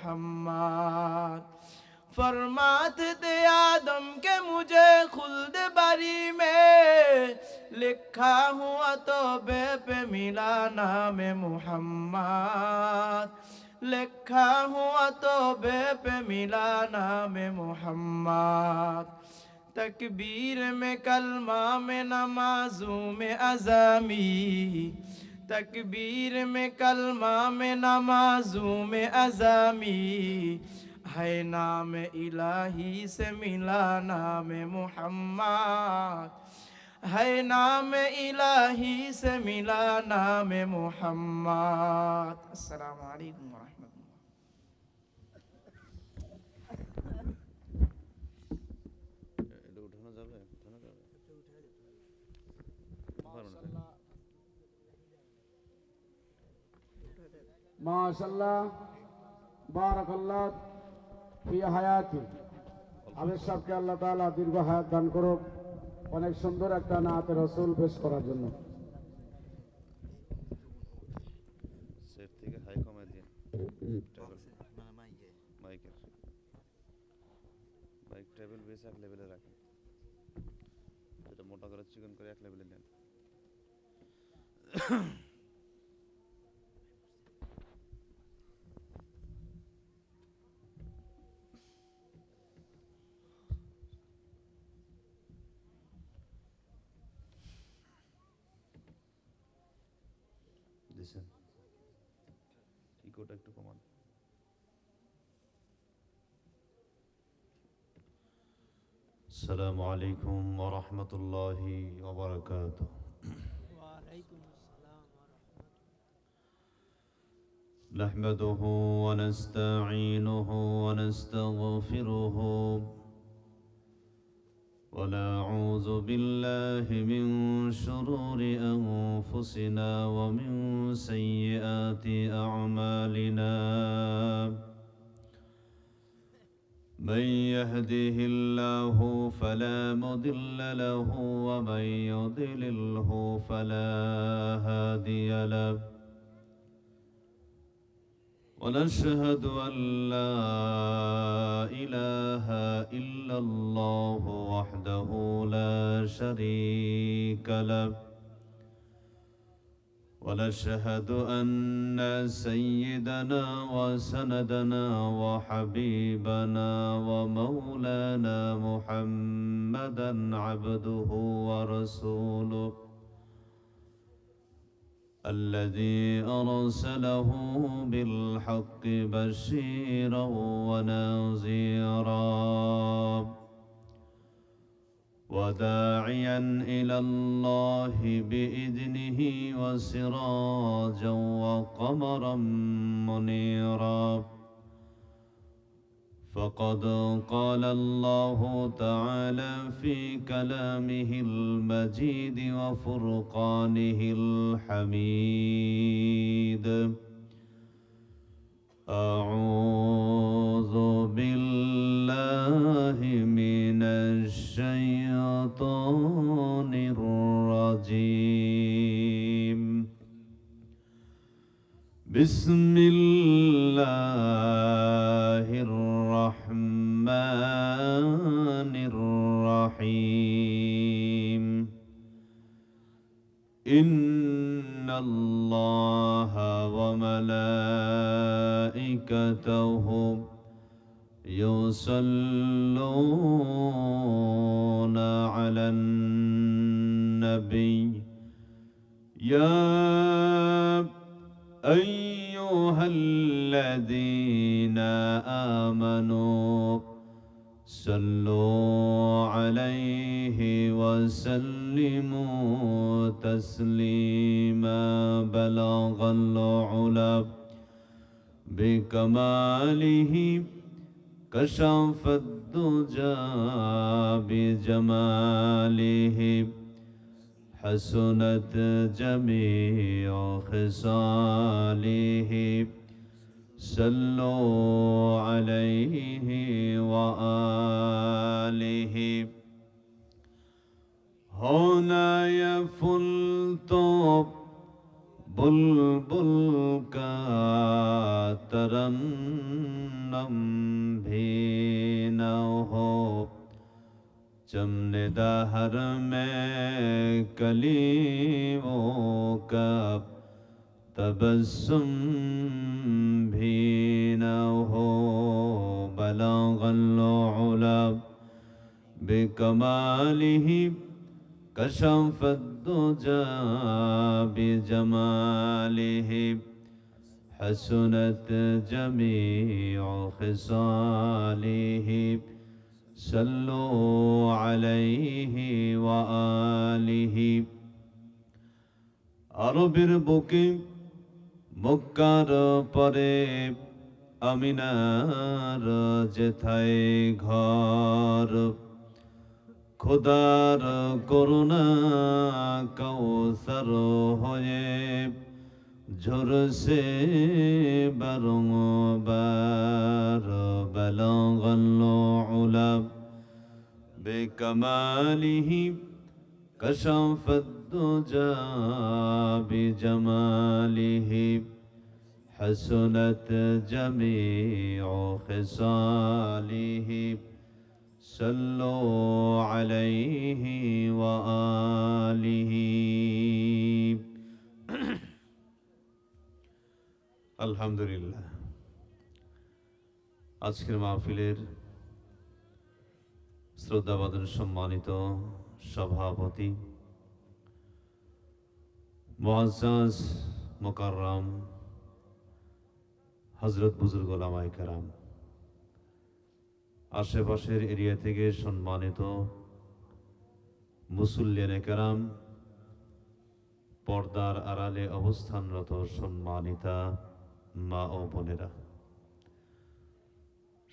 मोहम्मद। फरमाते थे आदम के मुझे खुल्द बारी में, लिखा हुआ तो बे पे मिला नाम मोहम्मद, लिखा हुआ तो बे पे मिला नाम मोहम्मद। तकबीर में कलमा में नमाजों में अज़ामी, तकबीर में कलमा में नमाजों में अज़ामी, है नाम इलाही से मिला नाम मोहम्मद, है नाम इलाही से मिला नाम मोहम्मद। अस्सलामु अलैकुम व रहमतुल्लाह। মাশাআল্লাহ বারাকাল্লাহ ফি হায়াতি। আবেদ সাহেবকে আল্লাহ তাআলা দীর্ঘ হায়াত দান করুক, অনেক সুন্দর একটা নাতে রাসূল পেশ করার জন্য। সেট থেকে হাই কমাই দিন, মাইকের মাইক টেবিল বেস এক লেভেলে রাখেন, এটা মোটা করে চিকন করে এক লেভেলে নেন। দিছেন ইকোটা একটু কমান। আসসালামু আলাইকুম ওয়া রাহমাতুল্লাহি ওয়া বারাকাতুহু। وعليكم السلام ورحمة الله. نحمده ونستعينه ونستغفره ونعوذ بالله من شرور أنفسنا ومن سيئات أعمالنا. من يهده الله فلا مضل له ومن يضلله فلا هادي له. ونشهد أن لا إله إلا الله وحده لا شريك له. ونشهد أن سيدنا وسندنا وحبيبنا ومولانا محمدا عبده ورسوله الذي أرسله بالحق بشيرا ونذيرا وداعيا إلى الله بإذنه وسراجا وقمرا منيرا. فقد قال الله تعالى في كلامه المجيد وفرقانه الحميد: أعوذ بالله من الشيطان الرجيم. بسم الله الرحمن الرحيم. إن الله وملائكته يصلون على النبي يا أيها الذين آمنوا صلوا عليه وسلموا تسليما. بلغ العلا بكماله كشف الدجى بجماله حسنت جميع خصاله. صلوا عليه وآله. होना ये फुल तो बुलबुल का तरन्नुम चमन दहर में कलीमों का तबस्सुम भी न हो बलगल उला बिकमालिही कशफत दुजा बिजमालिही हसनत जमीउ खिसालिही सल्लु अलैहि व आलिहि। আরবের বুকে মক্কার পরে আমিনার যেথায় ঘর, খোদার করুণা কৌসর হয়ে ঝরছে বারংবার বলগল উলা বেকমালিহি কশফত দুজা বিজমালিহি হসনত জমিউ খিসালিহি সল্লু আলাইহি ওয়া আলিহি। আলহামদুলিল্লাহ, আজকের মাহফিলের শ্রদ্ধাভাজন সম্মানিত সভাপতি মুআজ্জাজ মুকাররম হযরত বুজুর্গ ওলামায়ে কেরাম, আশেপাশের এরিয়া থেকে সম্মানিত মুসল্লিয়ানে কেরাম, পর্দার আড়ালে অবস্থানরত সম্মানিতা মা ও বোনেরা,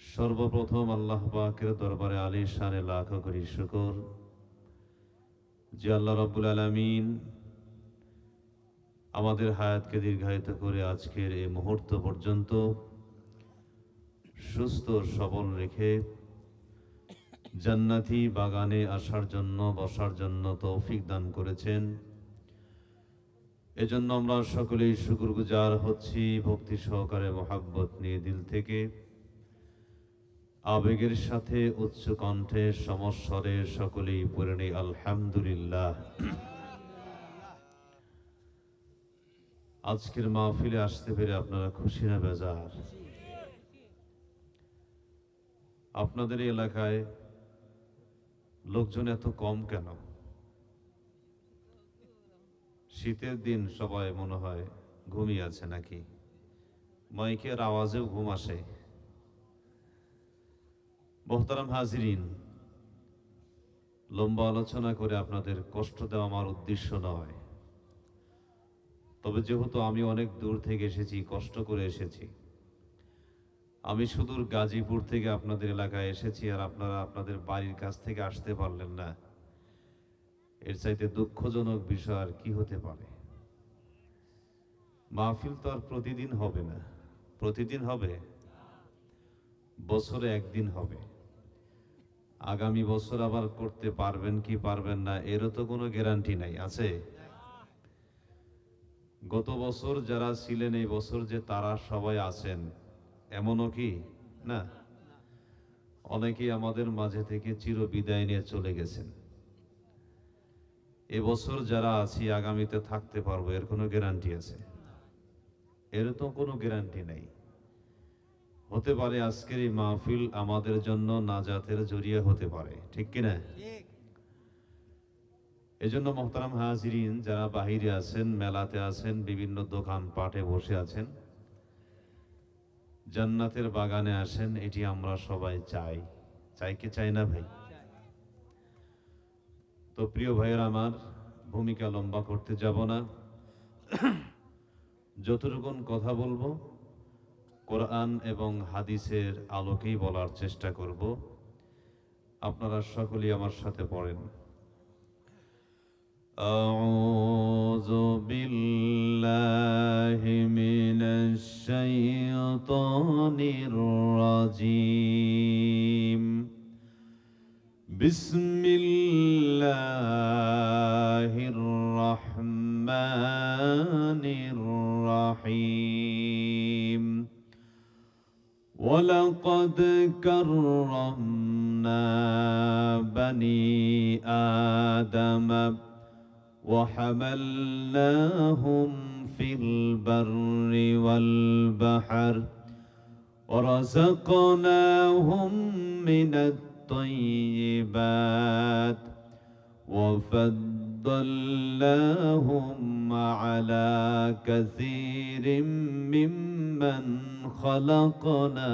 সর্বপ্রথম আল্লাহ পাকের দরবারে আলিশানে লাখ কোটি শুকর যে আল্লাহ রাব্বুল আলামিন আমাদের হায়াতকে দীর্ঘায়িত করে আজকের এই মুহূর্ত পর্যন্ত সুস্থ সবল রেখে জান্নাতি বাগানে আসার জন্য বসার জন্য তৌফিক দান করেছেন। এজন্য আমরা সকলেই শুকরগুজার হচ্ছি, ভক্তি সহকারে মহাব্বত নিয়ে দিল থেকে আবেগের সাথে উচ্চ কণ্ঠে সমস্বরে সকলেই পড়ে নেই আলহামদুলিল্লাহ। আজকের মাহফিলে আসতে পেরে আপনারা খুশি না বেজার? আপনাদের এই এলাকায় লোকজন এত কম কেন? শীতের দিন সবাই মনে হয় ঘুমিয়ে আছে নাকি? মাইকের আওয়াজেও ঘুম আসে। মোহতারাম হাজিরিন, লম্বা আলোচনা করে আপনাদের কষ্ট দেওয়া আমার উদ্দেশ্য নয়। তবে যেহেতু আমি অনেক দূর থেকে এসেছি, কষ্ট করে এসেছি, আমি সুদূর গাজীপুর থেকে আপনাদের এলাকায় এসেছি, আর আপনারা আপনাদের বাড়ির কাছ থেকে আসতে পারলেন না, এর চাইতে দুঃখজনক বিষয় আর কি হতে পারে? মাহফিল তো আর প্রতিদিন হবে না। প্রতিদিন হবে? বছরে একদিন হবে। আগামী বছর আবার করতে পারবেন কি পারবেন না এরও তো কোনো গ্যারান্টি নাই, আছে? গত বছর যারা ছিলেন এই বছর যে তারা সবাই আছেন এমনও কি না? অনেকেই আমাদের মাঝে থেকে চির বিদায় নিয়ে চলে গেছেন। এবছর যারা আছি আগামীতে থাকতে পারবো এর কোনো গ্যারান্টি আছে? এর তো কোনো গ্যারান্টি নেই। হতে পারে আজকের এই মাহফিল আমাদের জন্য নাজাতের জরিয়া হতে পারে, ঠিক কিনা? এজন্য মোহতারাম হাজিরিন, যারা বাহিরে আছেন, মেলাতে আছেন, বিভিন্ন দোকান পাটে বসে আছেন, জান্নাতের বাগানে আসেন, এটি আমরা সবাই চাই। চাই কি চাই না ভাই? তো প্রিয় ভাইয়ের আমার, ভূমিকা লম্বা করতে যাব না। যতটুকুন কথা বলবো কোরআন এবং হাদিসের আলোকেই বলার চেষ্টা করব। আপনারা সকলেই আমার সাথে পড়েন। আউযু বিল্লাহি মিনাশ শাইতানির রাজীম। বিসমিল্লাহির রাহমানির রাহিম। ولقد كرمنا بني آدم وحملناهم في البر والبحر ورزقناهم من الطيبات وفضلناهم على كثير ممن خلقنا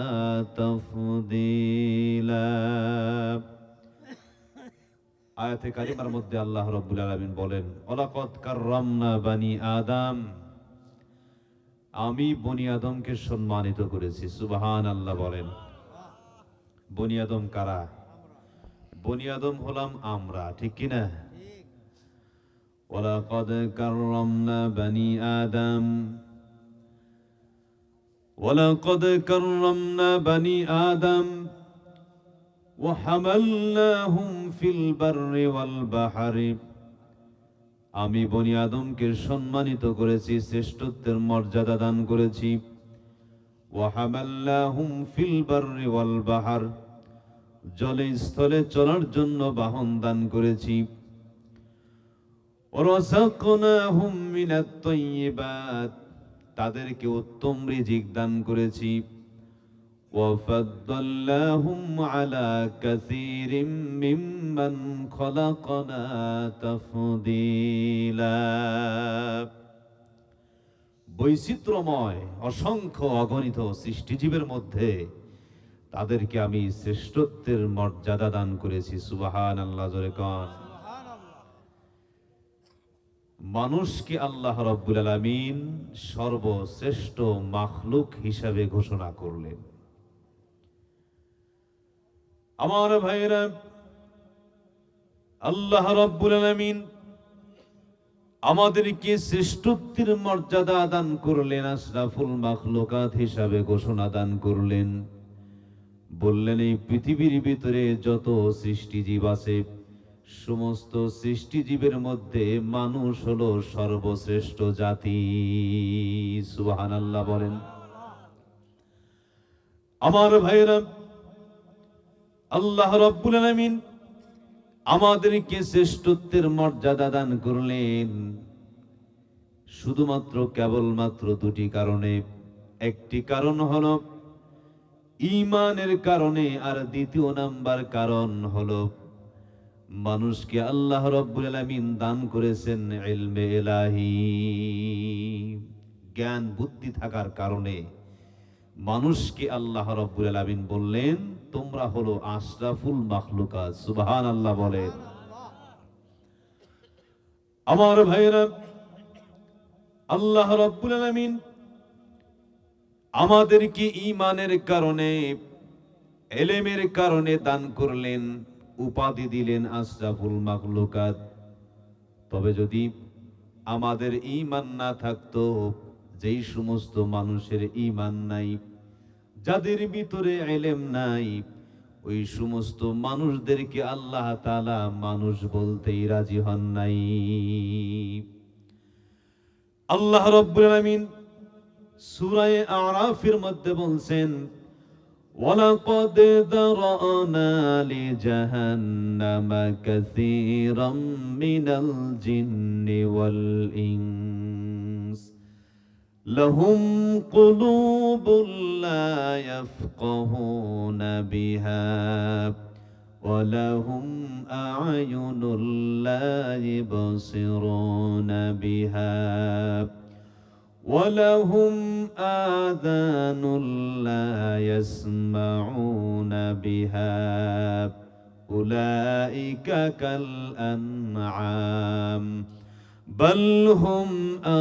تفضيلا। আয়াতে কারিমার মধ্যে আল্লাহ রাব্বুল আলামিন বলেন, ওয়ালাকাদ কাররামনা বানি আদম, আমি বনি আদমকে সম্মানিত করেছি। সুবহানাল্লাহ বলেন। বনি আদম কারা? বনি আদম হলাম আমরা, ঠিক কি না? ওয়ালাকাদ কাররামনা বানি আদম, ওয়ালাকাদ কাররামনা বানি আদম وحملناهم في البر والبحر, আমি বনি আদমকে সম্মানিত করেছি, শ্রেষ্ঠত্বের মর্যাদা দান করেছি। وحملناهم في البر والبحر, জলে স্থলে চলার জন্য বাহন দান করেছি। ورزقناهم من الطيبات, তাদেরকে উত্তম রিজিক দান করেছি। وفضلناهم على كثير ممن خلقنا تفضيلا, বৈচিত্র্যময় অসংখ্য অগণিত সৃষ্টিজীবের মধ্যে তাদেরকে আমি শ্রেষ্ঠত্বের মর্যাদা দান করেছি। সুবহানাল্লাহ জোরে কোন। মানুষকে আল্লাহ রাব্বুল আলামিন সর্বশ্রেষ্ঠ মাখলুক হিসাবে ঘোষণা করলেন। আমার ভাইরা, আল্লাহ রাব্বুল আলামিন আমাদেরকে শ্রেষ্ঠত্বের মর্যাদা দান করলেন, আশরাফুল মাখলুকাত হিসাবে ঘোষণা দান করলেন। বললেন, এই পৃথিবীর ভিতরে যত সৃষ্টিজীব আছে, সমস্ত সৃষ্টিজীবের মধ্যে মানুষ হলো সর্বশ্রেষ্ঠ জাতি। সুবহানাল্লাহ বলেন। আমার ভাইরা, আল্লাহ রাব্বুল আলামিন আমাদেরকে শ্রেষ্ঠত্বের মর্যাদা দান করলেন শুধুমাত্র কেবলমাত্র দুটি কারণে। একটি কারণ হলো ঈমানের কারণে, আর দ্বিতীয় নাম্বার কারণ হলো মানুষকে আল্লাহ রাব্বুল আলামিন দান করেছেন ইলমে ইলাহি, জ্ঞান বুদ্ধি থাকার কারণে মানুষকে আল্লাহ রাব্বুল আলামিন বললেন, তোমরা হলো আশরাফুল মাখলুকাত। সুবহানাল্লাহ বলেন। আমার ভাইরা, আল্লাহ রাব্বুল আলামিন আমাদেরকে ঈমানের কারণে, ইলমের কারণে দান করলেন, উপাধি দিলেন আশরাফুল মাখলুকাত। তবে যদি আমাদের ঈমান না থাকতো, যেই সমস্ত মানুষের ঈমান নাই, যাদের ভিতরে ইলম নাই, ওই সমস্ত মানুষদেরকে আল্লাহ তাআলা মানুষ বলতেই রাজি হন নাই। আল্লাহ রাব্বুল আলামিন সূরা আরাফের মধ্যে বলছেন, ওয়ালাকাদ যারানা লিজাহান্নামা কাসীরাম মিনাল জিন্নি ওয়াল ইনস লাহুম কুলুবুন লা ইয়াফকাহুনা বিহা ওয়া লাহুম আ'য়ুনুন লা ইবসিরুনা বিহা وَلَهُمْ آذَانٌ لَا يَسْمَعُونَ بِهَا أُولَئِكَ كَالْأَنْعَامِ بَلْ هُمْ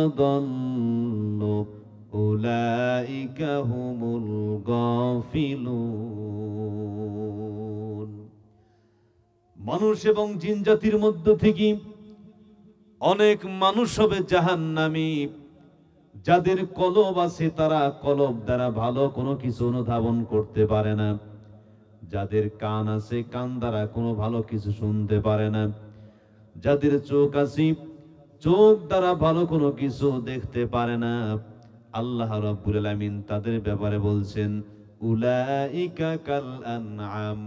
أَضَلُّ أُولَئِكَ هُمُ الْغَافِلُونَ। মানুষ এবং জিন জাতির মধ্য থেকে অনেক মানুষ হবে জাহান্নামী, যাদের কলব আছে তারা কলব দ্বারা ভালো কোনো কিছু অনুধাবন করতে পারে না, যাদের কান আছে কান দ্বারা কোনো ভালো কিছু শুনতে পারে না, যাদের চোখ আছে চোখ দ্বারা ভালো কোনো কিছু দেখতে পারে না। আল্লাহ রাব্বুল আলামিন তাদের ব্যাপারে বলছেন, উলাইকা কাল আনআম,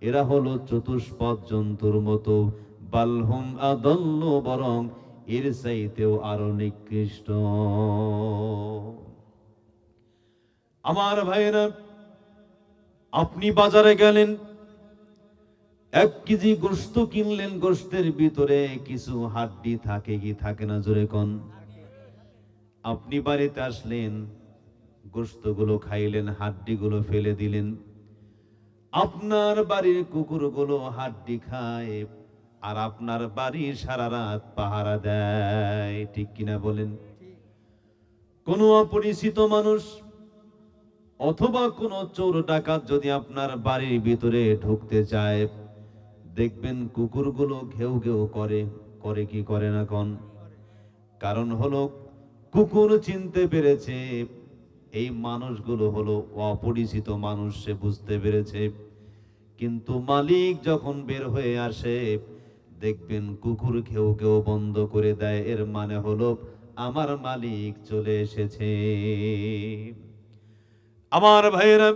এরা হলো চতুষ্পদ জন্তুর মতো, বালহুম আদাল্লু, বরং এর চাইতেও আরো নিকৃষ্ট। আমার ভাইরা, আপনি বাজারে গেলেন, 1 কেজি গোশত কিনলেন, গোশতের ভিতরে কিছু হাড্ডি থাকে কি থাকে না, জোরে কোন। আপনি বাড়িতে আসলেন, গোশতগুলো খাইলেন, হাড্ডিগুলো ফেলে দিলেন। আপনার বাড়ির কুকুরগুলো হাড্ডি খায়, আর আপনার বাড়ি সারা রাত পাহারা দেয়, ঠিক কিনা বলেন? কোন অপরিচিত মানুষ অথবা কোন চোর ডাকাত যদি আপনার বাড়ির ভিতরে ঢুকতে চায়, দেখবেন কুকুরগুলো ঘেউ ঘেউ করে, করে কি করে না কোন? কারণ হলো কুকুর চিনতে পেরেছে এই মানুষগুলো হলো অপরিচিত মানুষ, সে বুঝতে পেরেছে। কিন্তু মালিক যখন বের হয়ে আসে, দেখবেন কুকুর ঘেউ ঘেউ বন্ধ করে দেয়, এর মানে হলো আমার মালিক চলে এসেছে। আমার ভাইয়েরা,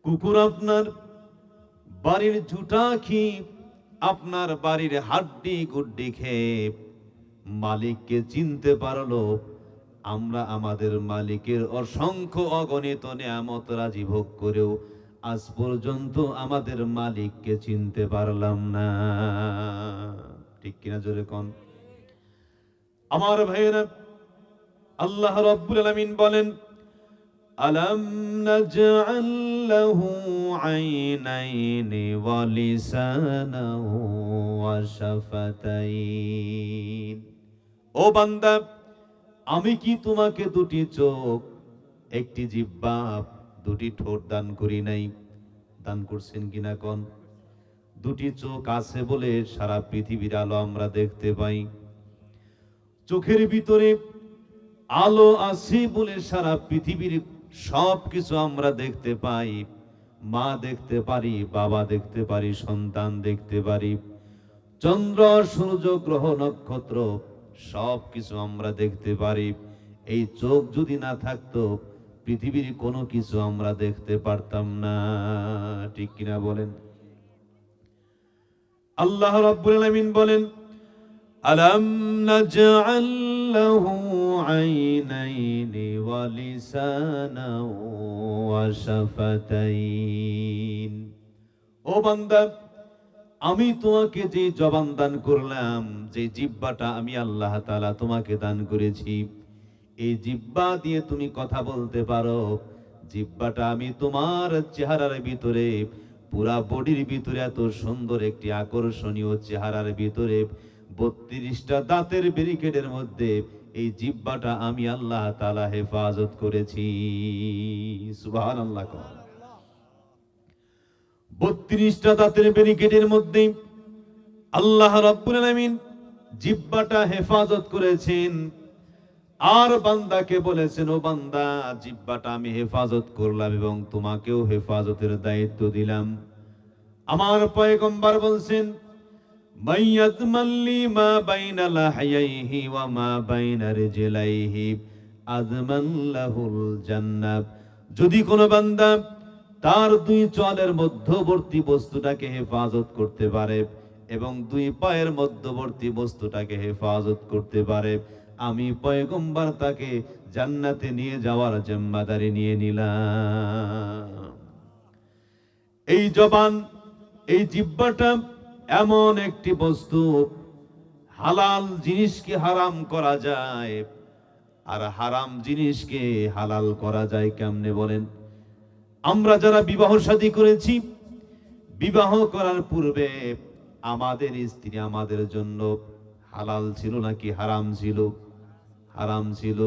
কুকুর আপনার বাড়ির ঝুটা খেয়ে, আপনার বাড়ির হাড্ডি গুড্ডি খেয়ে মালিককে চিনতে পারলো। আমরা আমাদের মালিকের অসংখ্য অগণিত নিয়ামত রাজি ভোগ করেও আজ পর্যন্ত আমাদের মালিককে চিনতে পারলাম না, ঠিক কিনা, জোরে কোন। আমার ভাইয়েরা, আল্লাহ রাব্বুল আলামিন বলেন, আলাম নাজআল লাহু আইনাইনি ওয়া লিসানান ওয়া শাফাতাইন। ও বান্দা, আমি কি তোমাকে 2টি চোখ, 1টি জিহ্বা, 2টি ঠোঁট দান করি নাই? দান করছেন কিনা কোন? 2টি চোখ আছে বলে সারা পৃথিবীর আলো আমরা দেখতে পাই। চোখের ভিতরে আলো আছে বলে সারা পৃথিবীর সব কিছু আমরা দেখতে পাই। মা দেখতে পারি, বাবা দেখতে পারি, সন্তান দেখতে পারি, চন্দ্র সূর্য গ্রহ নক্ষত্র সব কিছু আমরা দেখতে পারি। এই চোখ যদি না থাকতো, পৃথিবীর কোনো কিছু আমরা দেখতে পারতাম না, ঠিক কিনা বলেন? আল্লাহ রাব্বুল আলামিন বলেন, আলাম নাজআল লাহু আইনাইনি ওয়া লিসানান ওয়া শাফাতাইন। ও বান্দা, আমি তোমাকে যে জবান দান করলাম, যে জিহ্বাটা আমি আল্লাহ তাআলা তোমাকে দান করেছি, এই জিহ্বা দিয়ে তুমি কথা বলতে পারো। জিহ্বাটা আমি তোমার চেহারার ভিতরে, পুরা বডির ভিতরে, এত সুন্দর একটি আকর্ষণীয় চেহারার ভিতরে 32টা দাঁতের ব্যারিকেডের মধ্যে এই জিহ্বাটা আমি আল্লাহ তাআলা হেফাজত করেছি। সুবহানাল্লাহ। 32টা দাঁতের ব্যারিকেডের মধ্যে আল্লাহ রাব্বুল আলামিন জিহ্বাটা হেফাজত করেছেন। আর বান্দাকে বলেছেন, ও বান্দা, জিহ্বাটা আমি হেফাজত করলাম এবং তোমাকেও হেফাজতের দায়িত্ব দিলাম। আমার পয়গম্বর বলছেন, মাইয়াজমাল্লি মা বাইনা লাহইহি ওয়া মা বাইনা রিজলাইহি আযমাল্লাহুল জান্নাহ। যদি কোনো বান্দা তার 2 চলের মধ্যবর্তী বস্তুটাকে হেফাজত করতে পারে এবং 2 পায়ের মধ্যবর্তী বস্তুটাকে হেফাজত করতে পারে, আমি পয়গম্বর তাকে জান্নাতে নিয়ে যাওয়ার জিম্মাদারি নিয়ে নিলাম। এই জবান, এই জিহ্বাটা এমন একটি বস্তু, হালাল জিনিসকে হারাম করা যায় আর হারাম জিনিসকে হালাল করা যায় কেমনে বলেন? আমরা যারা বিবাহ শাদী করেছি, বিবাহ করার পূর্বে আমাদের স্ত্রী আমাদের জন্য হালাল ছিল নাকি হারাম ছিল? হারাম ছিল।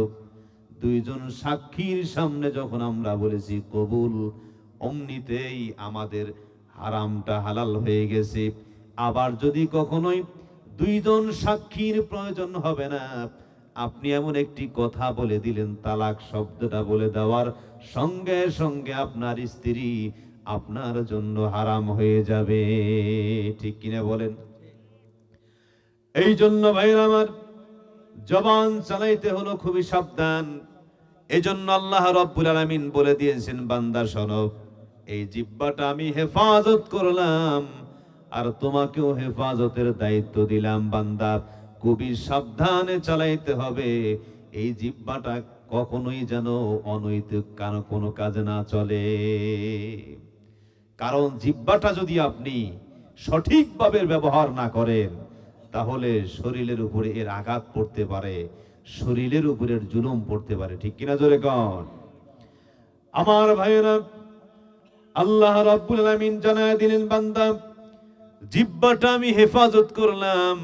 2 জন সাক্ষীর সামনে যখন আমরা বলেছি কবুল, অমনিতেই আমাদের হারামটা হালাল হয়ে গেছে। আবার যদি কখনোই 2 জন সাক্ষীর প্রয়োজন হবে না, আপনি এমন একটি কথা বলে দিলেন, তালাক শব্দটা বলে দেওয়ার সঙ্গে সঙ্গে আপনার স্ত্রী আপনার জন্য হারাম হয়ে যাবে, ঠিক কিনা বলেন? এই জন্য ভাইরা আমার, জবান চালাইতে হলো খুবই সাবধান। এজন্য আল্লাহ রাব্বুল আলামিন বলে দিয়েছেন, বান্দা শোনো, এই জিহ্বাটা আমি হেফাজত করলাম আর তোমাকেও হেফাজতের দায়িত্ব দিলাম। বান্দা খুবই সাবধানে চালাইতে হবে। এই জিহ্বাটা কখনোই যেন অনৈতিক কোনো কাজে না চলে। কারণ জিহ্বাটা যদি আপনি সঠিকভাবে ব্যবহার না করেন, তাহলে শরীরের উপরে এর আঘাত পড়তে পারে, শরীরের উপরে জুলুম পড়তে পারে। ঠিক কিনা জোরে কন? আমার ভাইয়েরা, আল্লাহ রাব্বুল আলামিন জানায় দিলেন, বান্দা জিহ্বাটা আমি হেফাজত করলাম।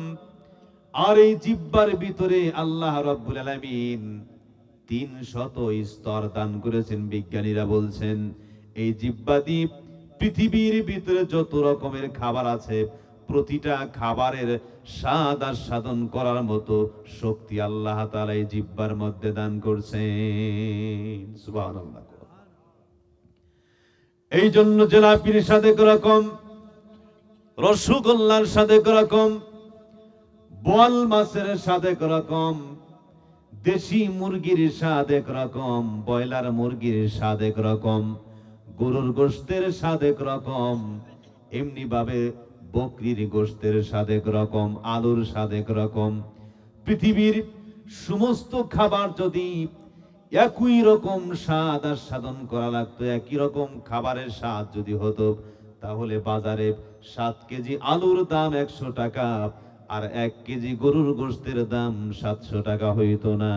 আর এই জিহ্বার ভিতরে আল্লাহ রাব্বুল আলামিন 300 স্তর দান করেছেন। বিজ্ঞানীরা বলছেন এই জিহ্বা দিয়ে পৃথিবীর ভিতরে যত রকমের খাবার আছে, প্রতিটা খাবারের স্বাদ আস্বাদন করার মতো শক্তি আল্লাহ তাআলা এই জিহ্বার মধ্যে দান করছেন। সুবহানাল্লাহ। এই জন্য জিলাপির সাথে একরকম, রসগোল্লার সাথে একরকম, বোয়াল মাছের সাথে একরকম, দেশি মুরগির স্বাদ একরকম, ব্রয়লার মুরগির স্বাদ একরকম, গরুর গোশতের স্বাদ একরকম, এমনি ভাবে বকরির গোশতের স্বাদ একরকম, আলুর স্বাদ একরকম। পৃথিবীর সমস্ত খাবার যদি একই রকম স্বাদ আস্বাদন করা লাগতো, একই রকম খাবারের স্বাদ যদি হতো, তাহলে বাজারে 7 কেজি আলুর দাম 100 টাকা আর 1 কেজি গরুর গোশতের দাম 700 টাকা হইতো না।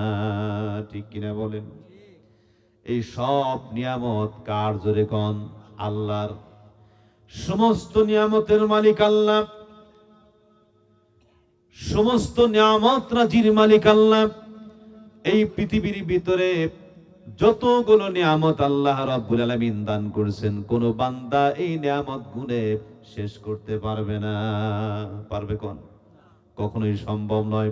ঠিক কিনা বলেন? এই সব নিয়ামত কার? জোরে কোন? আল্লাহর। সমস্ত নিয়ামতের মালিক আল্লাহ, সমস্ত নিয়ামত রাজির মালিক আল্লাহ। এই পৃথিবীর ভিতরে যতগুলো নিয়ামত আল্লাহ রাব্বুল আলামিন দান করেছেন, কোন বান্দা এই নিয়ামত গুণে শেষ করতে পারবে না। পারবে কোন? কখনোই সম্ভব নয়।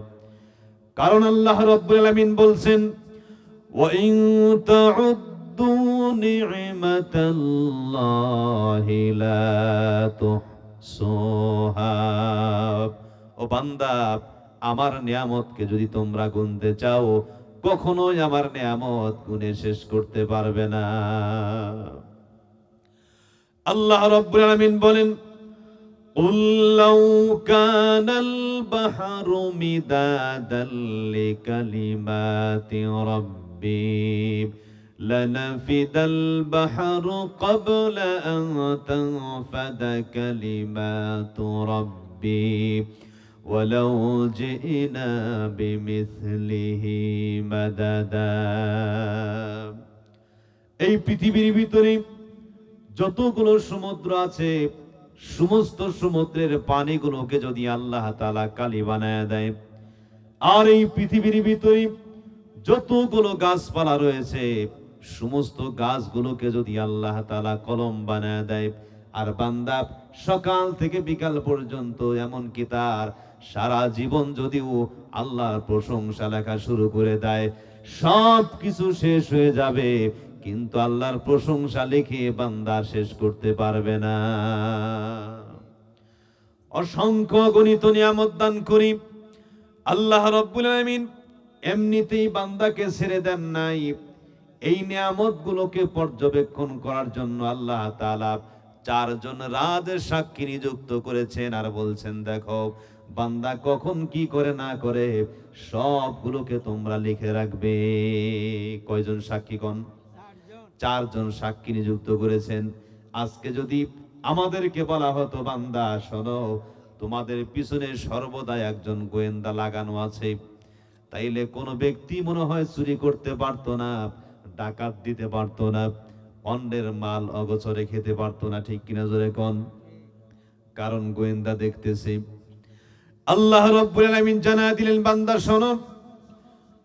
কারণ আল্লাহ রাব্বুল আলামিন বলছেন, ওয়া ইন তাউদ্দু নি'মাতাল্লাহি লা তুহসুহা। ও বান্দা, আমার নিয়ামতকে যদি তোমরা গুনতে চাও, কখনোই আমার নিয়ামত গুনে শেষ করতে পারবে না। আল্লাহ রাব্বুল আলামিন বলেন, قُل لَّوْ كَانَ الْبَحْرُ مِدَادًا لِّكَلِمَاتِ رَبِّي لَنَفِدَ الْبَحْرُ قَبْلَ أَن تَنفَدَ كَلِمَاتُ رَبِّي وَلَوْ جِئْنَا بِمِثْلِهِ مَدَدًا। এই পৃথিবীর ভিতরে যতগুলো সমুদ্র আছে, সমস্ত সমুদ্রের পানিগুলোকে যদি আল্লাহ তাআলা কালি বানায় দেয়, আর এই পৃথিবীর ভিতরে যতগুলো গাছপালা রয়েছে, সমস্ত গাছগুলোকে যদি আল্লাহ তাআলা কলম বানায় দেয়, আর বান্দা সকাল থেকে বিকাল পর্যন্ত, এমনকি তার সারা জীবন যদিও আল্লাহর প্রশংসা লেখা শুরু করে দেয়, সব কিছু শেষ হয়ে যাবে, কিন্তু আল্লাহর প্রশংসা লিখে বান্দা শেষ করতে পারবে না। অসংখ্য গণিত নিয়ামত দান করি আল্লাহ রাব্বুল আলামিন এমনিতেই বান্দাকে ছেড়ে দেন নাই। এই নিয়ামত গুলোকে পর্যবেক্ষণ করার জন্য আল্লাহ তাআলা 4 জন রাজ সাক্ষী নিযুক্ত করেছেন, আর বলছেন, দেখো বান্দা কখন কি করে না করে সবগুলোকে তোমরা লিখে রাখবে। কয়জন সাক্ষী? কোন? 4 জন সাক্ষী নিযুক্ত করেছেন। আজকে যদি আমাদেরকে বলা হতো, বান্দা শোনো, তোমাদের পিছনে সর্বদা একজন গোয়েন্দা লাগানো আছে, তাইলে কোনো ব্যক্তি মনে হয় চুরি করতে পারতো না, ডাকাত দিতে পারতো না, অন্যের মাল অগোচরে খেতে পারতো না। ঠিক কিনা জোরে কোন? কারণ গোয়েন্দা দেখতেছে। আল্লাহ রাব্বুল আলামিন জানায় দিলেন, বান্দা শোনো,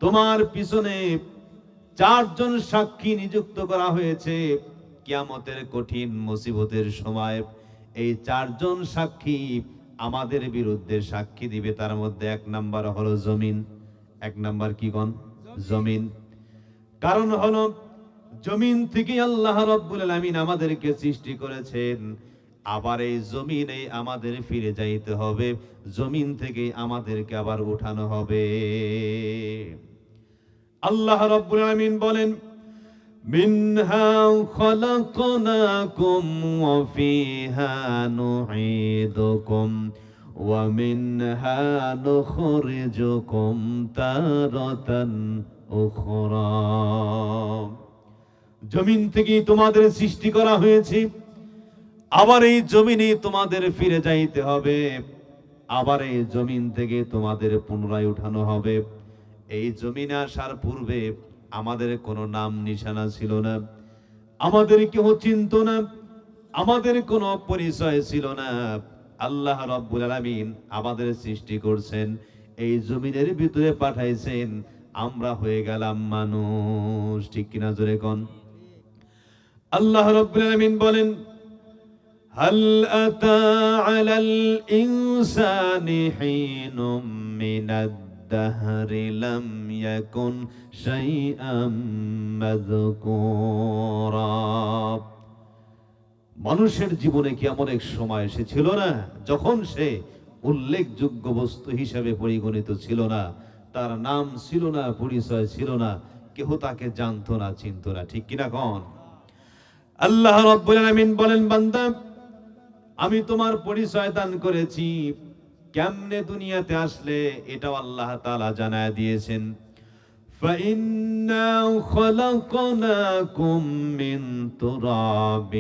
তোমার পিছনে 4 জন সাক্ষী নিযুক্ত করা হয়েছে। কিয়ামতের কঠিন মুসিবতের সময় এই 4 জন সাক্ষী আমাদের বিরুদ্ধে সাক্ষী দিবে। তার মধ্যে 1 নাম্বার হলো জমিন। 1 নাম্বার কি কোন? জমিন। কারণ হলো জমিন থেকে আল্লাহ রাব্বুল আলামিন আমাদেরকে সৃষ্টি করেছেন, আবার এই জমিনে আমাদের ফিরে যাইতে হবে, জমিন থেকে আমাদেরকে আবার উঠানো হবে। আল্লাহ রাব্বুল আলামিন বলেন, মিনহা খলাকনাকুম ওয়া ফিহা নুঈদুকুম ওয়া মিনহা নুখরিজুকুম তারাতান উখরা। জমিন থেকে তোমাদের সৃষ্টি করা হয়েছে, আবার এই জমিনে তোমাদের ফিরে যাইতে হবে, আবার এই জমিন থেকে তোমাদের পুনরায় উঠানো হবে। এই জমিনে আসার পূর্বে আমাদের কোনো নাম নিশানা ছিল না, আমাদের কেউ চিনত না, আমাদের কোনো পরিচয় ছিল না। আল্লাহ রাব্বুল আলামিন আমাদের সৃষ্টি করছেন, এই জমিনের ভিতরে পাঠাইছেন, আমরা হয়ে গেলাম মানুষ। ঠিক কিনা জোরে কোন? আল্লাহ রাব্বুল আলামিন বলেন, হাল আতা আলাল ইনসানি হিনুম মিনাদ দাহরি লাম ইয়াকুন শাইআম মাযকুরা। মানুষের জীবনে কি এমন এক সময় এসেছিল না যখন সে উল্লেখযোগ্য বস্তু হিসেবে পরিগণিত ছিল না, তার নাম ছিল না, পরিচয় ছিল না, কেহ তাকে জানতো না, চিনতো না। ঠিক কিনা কোন? আল্লাহ রাব্বুল আলামিন বলেন, বান্দা আমি তোমার পরিচয় দান করেছি, কেমনে দুনিয়াতে আসলে এটাও আল্লাহ তাআলা জানায় দিয়েছেন। فَإِنَّا خَلَقْنَاكُم مِّن تُرَابٍ